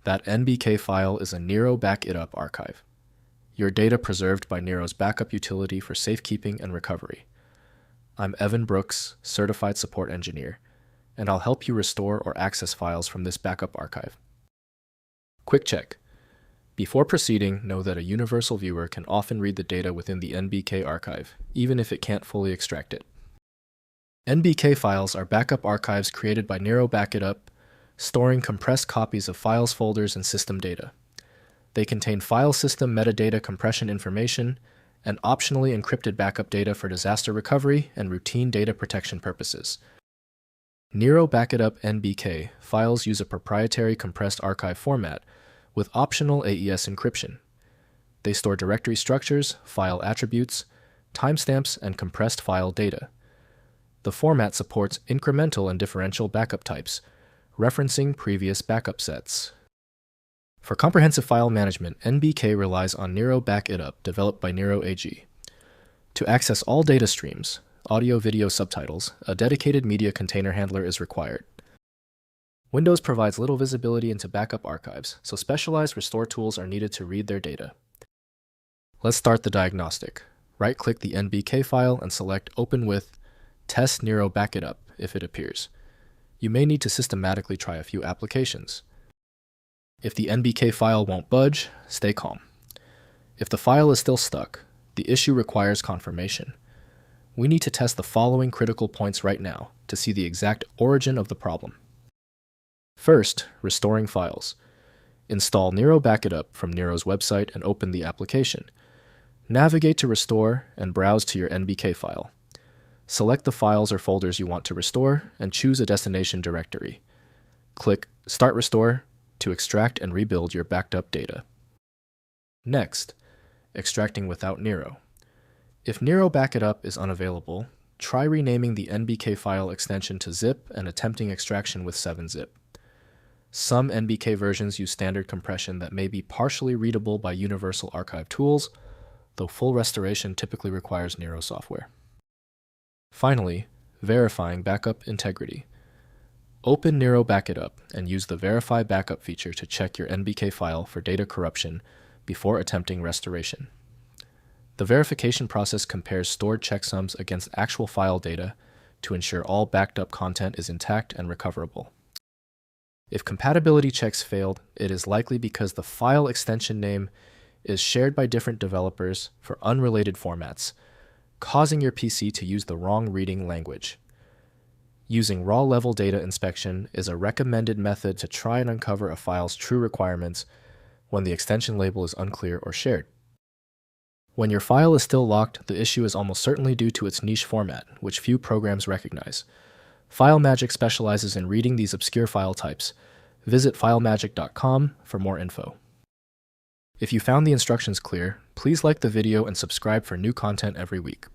That NBK file is a Nero BackItUp archive, your data preserved by Nero's backup utility for safekeeping and recovery. I'm Evan Brooks, Certified Support Engineer, and I'll help you restore or access files from this backup archive. Quick check. Before proceeding, know that a universal viewer can often read the data within the NBK archive, even if it can't fully extract it. NBK files are backup archives created by Nero BackItUp, storing compressed copies of files, folders, and system data. They contain file system metadata compression information and optionally encrypted backup data for disaster recovery and routine data protection purposes. Nero BackItUp NBK files use a proprietary compressed archive format with optional AES encryption. They store directory structures, file attributes, timestamps, and compressed file data. The format supports incremental and differential backup types, referencing previous backup sets. For comprehensive file management, NBK relies on Nero BackItUp, developed by Nero AG. To access all data streams, audio-video subtitles, a dedicated media container handler is required. Windows provides little visibility into backup archives, so specialized restore tools are needed to read their data. Let's start the diagnostic. Right-click the NBK file and select Open with Test Nero BackItUp if it appears. You may need to systematically try a few applications. If the NBK file won't budge, stay calm. If the file is still stuck, the issue requires confirmation. We need to test the following critical points right now to see the exact origin of the problem. First, restoring files. Install Nero BackItUp from Nero's website and open the application. Navigate to Restore and browse to your NBK file. Select the files or folders you want to restore and choose a destination directory. Click Start Restore to extract and rebuild your backed up data. Next, extracting without Nero. If Nero BackItUp is unavailable, try renaming the NBK file extension to zip and attempting extraction with 7-zip. Some NBK versions use standard compression that may be partially readable by universal archive tools, though full restoration typically requires Nero software. Finally, verifying backup integrity. Open Nero BackItUp and use the Verify Backup feature to check your NBK file for data corruption before attempting restoration. The verification process compares stored checksums against actual file data to ensure all backed up content is intact and recoverable. If compatibility checks failed, it is likely because the file extension name is shared by different developers for unrelated formats, causing your PC to use the wrong reading language. Using raw-level data inspection is a recommended method to try and uncover a file's true requirements when the extension label is unclear or shared. When your file is still locked, the issue is almost certainly due to its niche format, which few programs recognize. FileMagick specializes in reading these obscure file types. Visit filemagick.com for more info. If you found the instructions clear, please like the video and subscribe for new content every week.